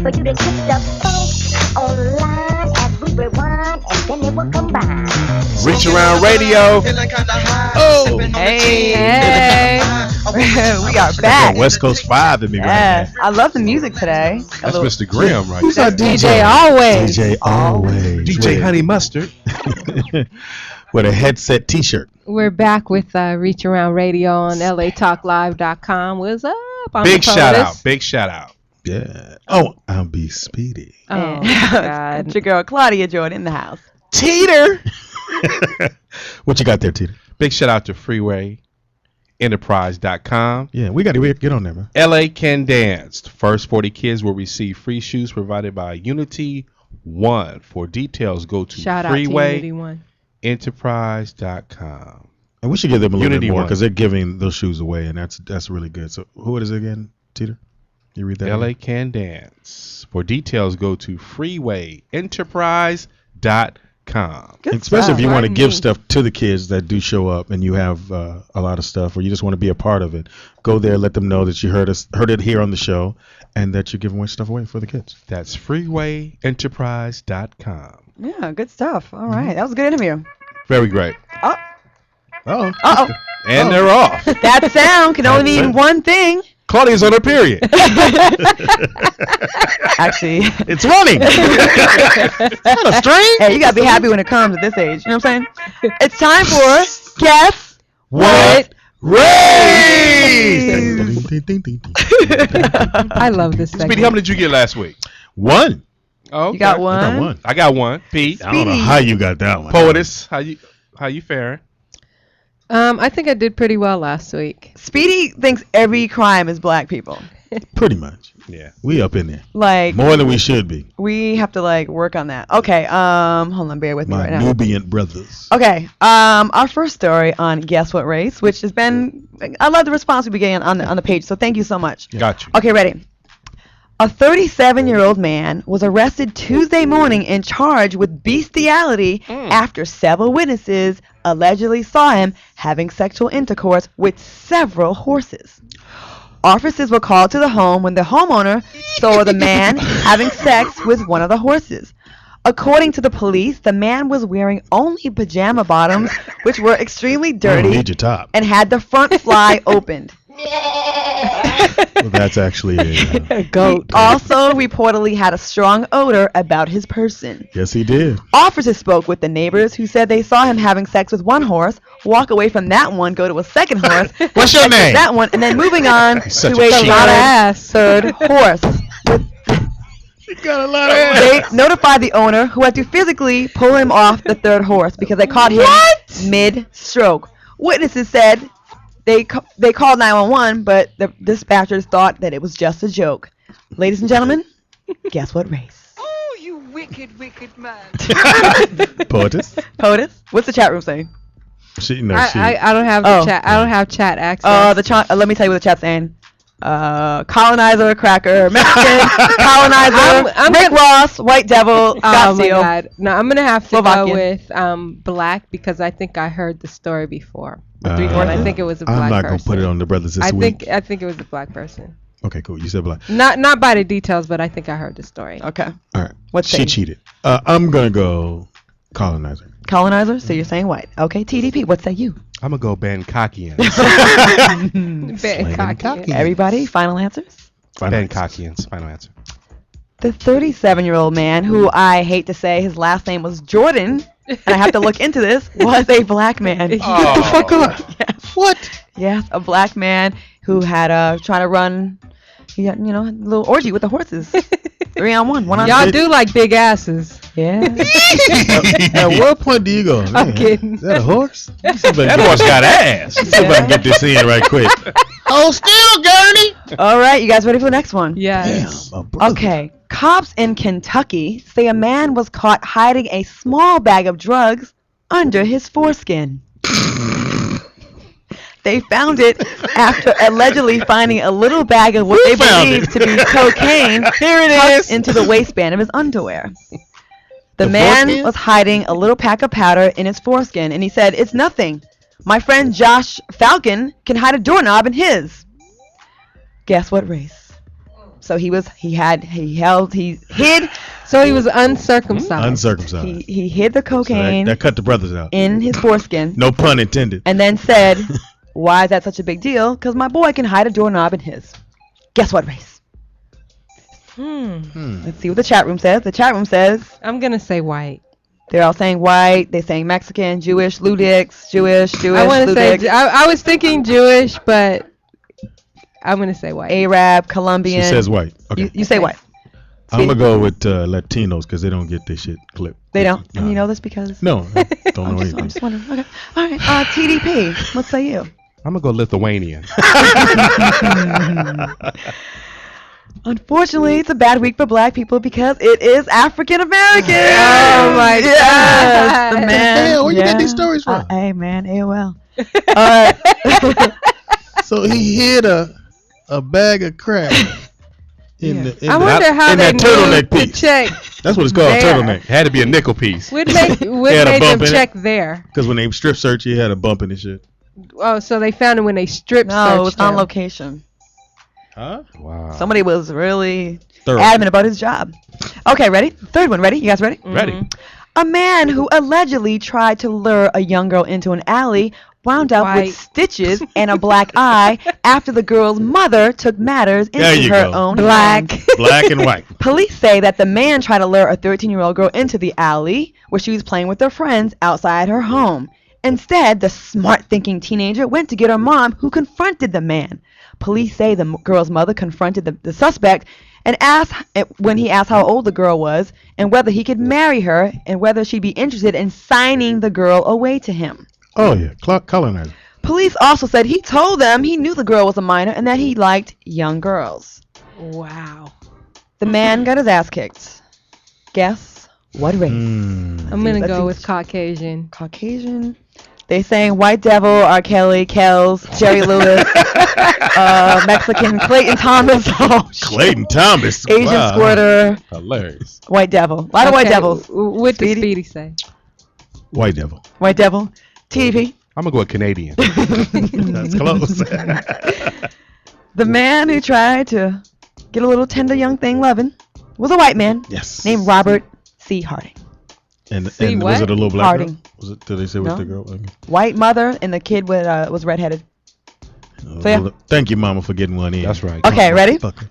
for you to kick the funk online as we rewind and then it will combine. Reach Around Radio. Oh, Hey. We are back. West Coast 5 to me right Yes, now. I love the music today. that's Mr. Graham right Who's there. our DJ? DJ always. DJ always. DJ Honey Mustard. With a headset T-shirt. We're back with Reach Around Radio on LATalkLive.com. What's up? I'm Big the shout POTUS. out. Big shout out. Yeah. Oh, I'll be speedy. Oh, It's God. your girl Claudia Jordan in the house. Teeter. What you got there, Teeter? Big shout out to FreewayEnterprise.com. Yeah, we got to get on there, man. LA Can Dance. The first 40 kids will receive free shoes provided by Unity One. For details, go to Shout out to Unity One. FreewayEnterprise.com. And we should give them a little Unity bit more One. because they're giving those shoes away, and that's really good. So who is it again, Teeter? You read that? LA again? Can Dance. For details, go to FreewayEnterprise.com. Good Especially stuff. if you want to Pardon give me. stuff to the kids that do show up and you have a lot of stuff, or you just want to be a part of it, go there, let them know that you heard it here on the show, and that you're giving away stuff away for the kids. That's FreewayEnterprise.com. Yeah, good stuff. All right, that was a good interview. Very great. Oh, Oh, uh-oh. And they're off. That sound can only mean one thing. Claudia's on her period. Actually, it's running. It's not a string. hey, you gotta be happy when it comes at this age. You know what I'm saying? It's time for Guess What? Raise. I love this Speedy, segment. how many did you get last week? One. Oh, You got I one? got one. I got one. Pete. I don't know Speedy. how you got that one. Poetess, how you faring? I think I did pretty well last week. Speedy thinks every crime is black people. Pretty much. Yeah. We up in there. Like, More than we should be. we have to like work on that. Okay, hold on, bear with me My right now. Nubian brothers. Okay, our first story on Guess What Race, which has been, I love the response we began on the page, so thank you so much. Got you. Okay, ready. A 37-year-old man was arrested Tuesday morning and charged with bestiality after several witnesses allegedly saw him having sexual intercourse with several horses. Officers were called to the home when the homeowner saw the man having sex with one of the horses. According to the police, the man was wearing only pajama bottoms, which were extremely You don't dirty, need your top. and had the front fly opened. Well, that's actually a Goat. Also reportedly had a strong odor about his person. yes, he did. Officers spoke with the neighbors who said they saw him having sex with one horse, walk away from that one, go to a second horse, What's your sex with name? that one, and then moving on Such to a a cheat. Lot of ass. third horse. You got a lot of They notified the owner, who had to physically pull him off the third horse because they caught him mid-stroke. Witnesses said they called 911, but the dispatchers thought that it was just a joke. Ladies and gentlemen, guess what race? Oh, you wicked, wicked man. Poetess. POTUS? What's the chat room saying? She, no, she. I don't have Oh. the chat. I don't have chat access. Let me tell you what the chat's saying. Colonizer, cracker, Mexican, colonizer, I'm Rick Ross, white devil, Scott Oh my Steele. God! No, I'm gonna have to Slovakian. go with black because I think I heard the story before. Three And horses? I think it was a black I'm not person. gonna put it on the brothers this I week. think it was a black person. Okay, cool. You said black. Not by the details, but I think I heard the story. Okay. All right. What's she saying? cheated. I'm gonna go colonizer. Colonizer, so you're saying white. Okay, TDP, what say you? I'm gonna go Bancockians. Cocky. Everybody, final answers? Bancockians. Final answer. The 37-year-old man, who I hate to say his last name was Jordan, and I have to look into this, was a black man. Oh. Fuck up. Yes. What? Yes, a black man who had trying to run, he had, a little orgy with the horses. 3-on-1, 1-on-1. Y'all do like big asses. Yeah. At what point do you go? I'm "Man, kidding. Is that a horse? Let me see if I That can horse got ass. see if I can get this in right quick. Oh, still, Gurney. All right, you guys ready for the next one? Yes. Damn, my brother. Okay. Cops in Kentucky say a man was caught hiding a small bag of drugs under his foreskin. They found it after allegedly finding a little bag of what they found believe it? to be cocaine Here it tucked is. into the waistband of his underwear. The The man foreskin? was hiding a little pack of powder in his foreskin, and he said, "It's nothing. My friend Josh Falcon can hide a doorknob in his." Guess what race? So he hid So he was uncircumcised. Uncircumcised. he hid the So cocaine that cut the brothers out. in his foreskin, No pun intended. and then said, "Why is that such a big deal? Because my boy can hide a doorknob in his." Guess what race? Let's see what the chat room says. The chat room says I'm gonna say white. they're all saying white. They're saying Mexican, Jewish, Ludix, Jewish, I want to say Ludix, I was thinking Jewish, but I'm gonna say white. Arab, Colombian. She says white. Okay. You say white. I'm gonna go with Latinos because they don't get their shit clipped. They don't. Nah. And you know this because No, I don't know I'm anything. just wondering. Okay. All right. TDP. What say you? I'm gonna go Lithuanian. Unfortunately, it's a bad week for black people because it is African American. Oh my yes, God. the man. Hell, where you get these stories from? Hey man, AOL. So he hid a bag of crack in the. I wonder how in they that turtleneck knew to piece. check. That's what it's called, There. turtleneck. Had to be a nickel piece. What He had a made them bump in it. check there? Because when they strip search, he had a bump in his shit. Oh, so they found him when they strip No, it was searched on him. location. Huh? Wow. Somebody was really Thorough. adamant about his job. Okay, ready? Third one. Ready? You guys ready? Ready? A man who allegedly tried to lure a young girl into an alley wound up White. with stitches and a black eye after the girl's mother took matters There into you her go. own Black. hands. Black and white. Police say that the man tried to lure a 13-year-old girl into the alley where she was playing with her friends outside her home. Instead, the smart-thinking teenager went to get her mom, who confronted the man. Police say the girl's mother confronted the suspect and when he asked how old the girl was and whether he could marry her and whether she'd be interested in signing the girl away to him. Oh yeah, colonizer. Police also said he told them he knew the girl was a minor and that he liked young girls. Wow. The man got his ass kicked. Guess what race? Mm. I'm gonna That go seems- with Caucasian. Caucasian. They saying White Devil, R. Kelly, Kells, Jerry Lewis, Mexican Clayton Thomas, oh, shit. Clayton Thomas. Asian Wow. Squirter, Hilarious. White Devil. A lot of White Okay, Devils. What did Speedy? Speedy say? White devil. White Devil. TDP. I'm gonna go with Canadian. That's close. The man who tried to get a little tender young thing loving was a white man Yes. named Robert C. Harding. And See, was what? it a little black Harding. girl? Was it? Did they say it was No. the girl? Okay. White mother, and the kid was redheaded. So, yeah. Well, thank you, Mama, for getting one in. That's right. Okay, ready? Fucker.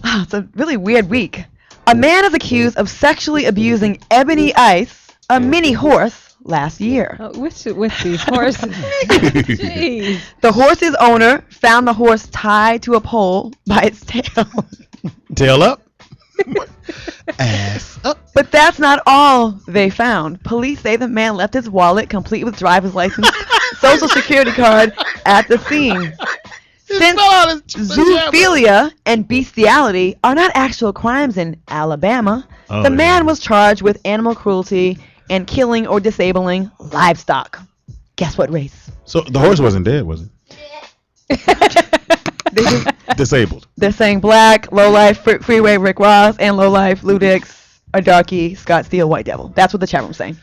It's a really weird week. A man is accused of sexually abusing Ebony Ice, a mini horse, last year. Oh, what's with these horses? Jeez. The horse's owner found the horse tied to a pole by its tail. Tail up. Ass up. But that's not all they found. Police say the man left his wallet, complete with driver's license, social security card, at the scene. Since zoophilia and bestiality are not actual crimes in Alabama, Oh, the man yeah. was charged with animal cruelty and killing or disabling livestock. Guess what race? So the horse wasn't dead, was it? Disabled. They're saying black, low-life, freeway Rick Ross, and low-life Ludix, a darky, Scott Steele, White Devil. That's what the chat room's saying.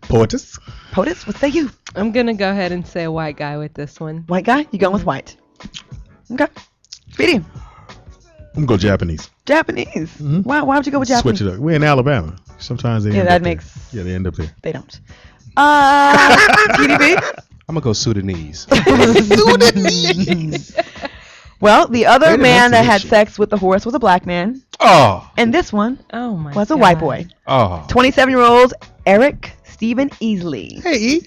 Poetess. POTUS, what say you? I'm gonna go ahead and say a white guy with this one. White guy? You going with white? Okay. Speedy. I'm gonna go Japanese. Japanese. Mhm. Why would you go with Japanese? Switch it up. We're in Alabama. Sometimes they Yeah, end that up there. makes- Yeah, they end up there. They don't. TDB? I'm gonna go Sudanese. Well, the other Wait a man that minute. had sex with the horse was a black man, Oh, and this one Oh my was god. a white boy. oh, 27-year-old Eric Stephen Easley. Hey, E.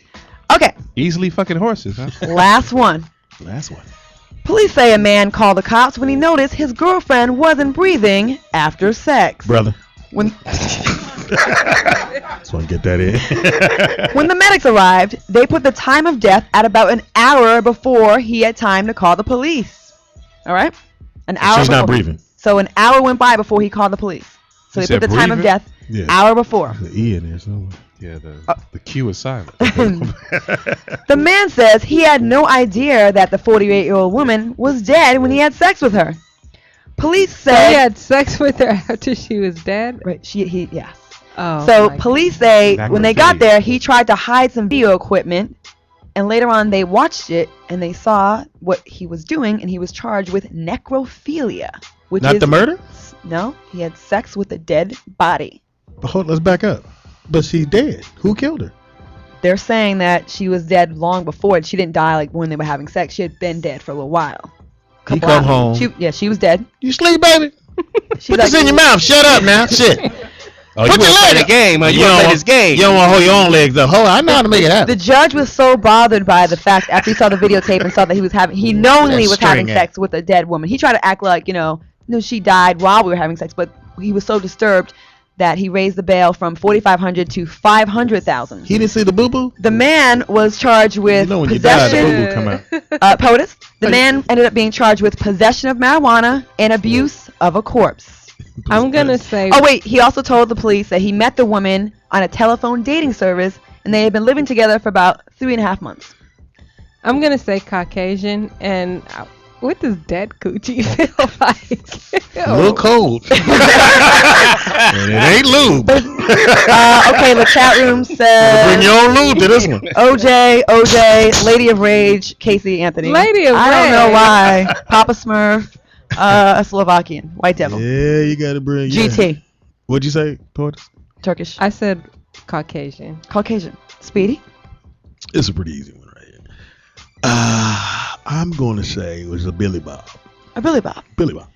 Okay, easily fucking horses, huh? last one. Last one. Police say a man called the cops when he noticed his girlfriend wasn't breathing after sex. Brother. When Just want to get that in. when the medics arrived, they put the time of death at about an hour before he had time to call the police. All right? An hour She's not before. breathing. So an hour went by before he called the police. So You they put the said time of breathing? death Yeah. hour before. There's an E in there somewhere. Yeah, the Q is silent. The man says he had no idea that the 48-year-old woman was dead when he had sex with her. Police So say he had sex with her after she was dead. right, yeah. Oh. So my police say when they got Necrophilia. there, he tried to hide some video equipment And later on, they watched it and they saw what he was doing, and he was charged with necrophilia, which Not is the murder? No, he had sex with a dead body. But let's back up. But she's dead. Who killed her? They're saying that she was dead long before. She didn't die like when they were having sex. She had been dead for a little while. He Couple come hours. home. She was dead. You sleep, baby? She's Put this in your mouth. Shut up now. Shit. Oh, you Put want your to play leg the up. game? You You want to don't play want- this game? You don't want to hold your own legs up. Hold on. I know how to make it The happen. judge was so bothered by the fact after he saw the videotape and saw that he knowingly That was having string sex with a dead woman. He tried to act like, no, she died while we were having sex, but he was so disturbed that he raised the bail from $4,500 to $500,000. He didn't see the boo-boo? The man was charged You with know when you die, the possession. boo-boo come out. POTUS. The man ended up being charged with possession of marijuana and abuse of a corpse. I'm gonna say. Oh wait, he also told the police that he met the woman on a telephone dating service, and they had been living together for about 3.5 months. I'm gonna say Caucasian, and what does dead coochie feel like? A little cold. And it ain't lube. Okay, the chat room Bring says your own lube to this one. OJ, Lady of Rage, Casey Anthony. Lady of I don't know Rage. why. Papa Smurf, a Slovakian, White Devil, Yeah, you got to bring GT, What'd you say, Tortoise? Turkish, I said Caucasian. Caucasian, Speedy. It's a pretty easy one right here. I'm going to say it was a Billy Bob. A Billy Bob. Billy Bob.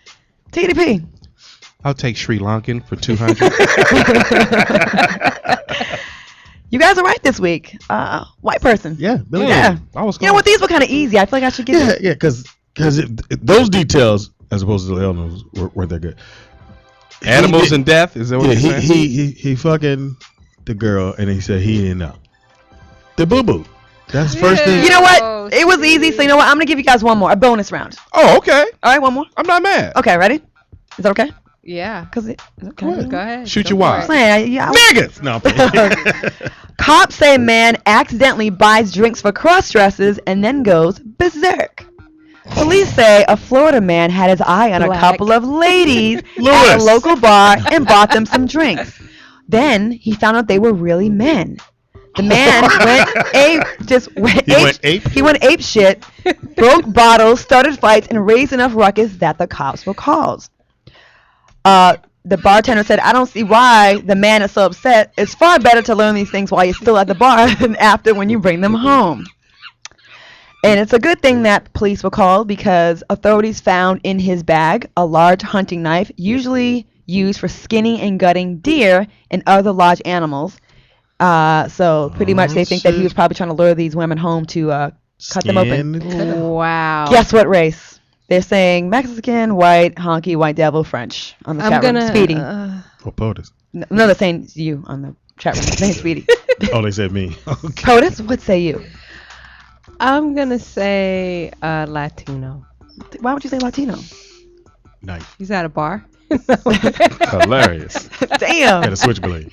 TDP. I'll take Sri Lankan for 200. You guys are right this week. White person. Yeah, Billy Yeah. Bob. I was You know what? These were kind of easy. I feel like I should Yeah, get. yeah, because those details, as opposed to the elements, weren't that good. Animals He- and death? Is that what Yeah, you're saying? he fucking the girl, and he said he didn't know. The boo boo. That's the first thing. You know Oh, what? It was easy. So you know what? I'm gonna give you guys one more, a bonus round. Oh, okay. All right, one more. I'm not mad. Okay, ready? Is that okay? Yeah. Cause it. Okay. Go ahead. Go ahead. Shoot Go your for wad. it. Saying, yeah, Niggas. No. I'm playing. Cops say man accidentally buys drinks for cross-dressers and then goes berserk. Police say a Florida man had his eye on a Black. couple of ladies at a Lewis. local bar and bought them some drinks. Then he found out they were really men. The man went ape shit, broke bottles, started fights, and raised enough ruckus that the cops were called. The bartender said, I don't see why the man is so upset. It's far better to learn these things while you're still at the bar than after when you bring them home. And it's a good thing that police were called because authorities found in his bag a large hunting knife, usually used for skinning and gutting deer and other large animals. So pretty much they think that he was probably trying to lure these women home to cut them open. Wow. Guess what race? They're saying Mexican, white, honky, white devil, French on the I'm chat room. gonna. Speedy. Or POTUS. No, they're saying you on the chat room. They're saying Speedy. Oh, they said me. Okay. POTUS, what say you? I'm gonna say Latino. Why would you say Latino? Knife. He's at a bar. Hilarious. Damn. Got a switchblade.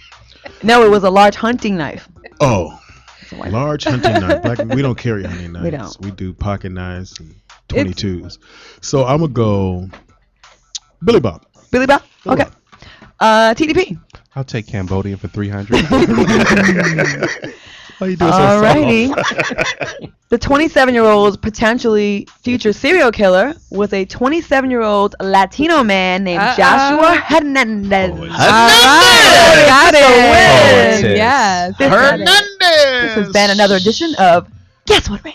No, it was a large hunting knife. Oh, It's a white- large hunting knife. We don't carry hunting knives. We don't. We do pocket knives and 22s. So I'm gonna go Billy Bob. Billy Bob? Okay. TDP. I'll take Cambodian for 300. Why you doing so Alrighty. soft? The 27-year-old's potentially future serial killer was a 27-year-old Latino man named Joshua Hernandez. Oh, Alright. Got That's a it. win. Yes. This has been another edition of Guess What Race?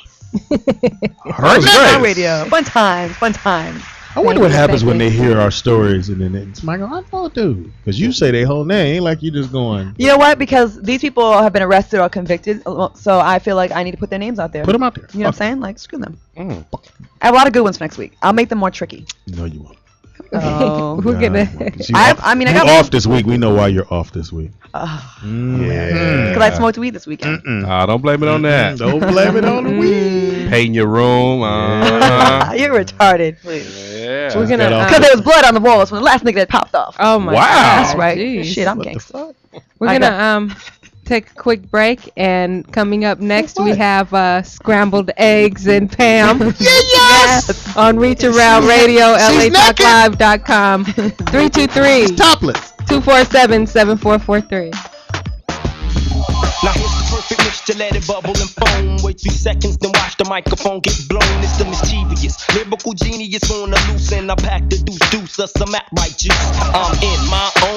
Hernandez. On radio. Fun times, fun times. I wonder Thank what you, happens thank when you. they hear our stories and then it's Michael, I know dude. Because you say their whole name, ain't like you just going, You know what? Because these people have been arrested or convicted, so I feel like I need to put their names out there. put them out there. You know what I'm saying? Like, screw them. Mm. I have a lot of good ones for next week. I'll make them more tricky. No, you won't. Oh. We're gonna. See, I mean, I you got off this week. We know why you're off this week. Yeah. because I smoked weed this weekend. Don't blame it on that. Don't blame it on the weed. Painting your room. You're retarded, please. Yeah. We're gonna. got off Because there was blood on the walls from the last nigga that popped off. Oh my. Wow. God. That's right. Jeez. Shit, I'm What the gangster. fuck? We're I gonna take a quick break, and coming up next we What? have scrambled eggs and Pam. Yes. On Reach Around Radio, She's LATalkLive.com. 323 Topless. 247 7443. Now here's the perfect Finish to let it bubble and foam. Wait 3 seconds, then watch the microphone get blown. It's the mischievous, lyrical genius on the loose, and I pack the deuce of some act right juice. I'm in my own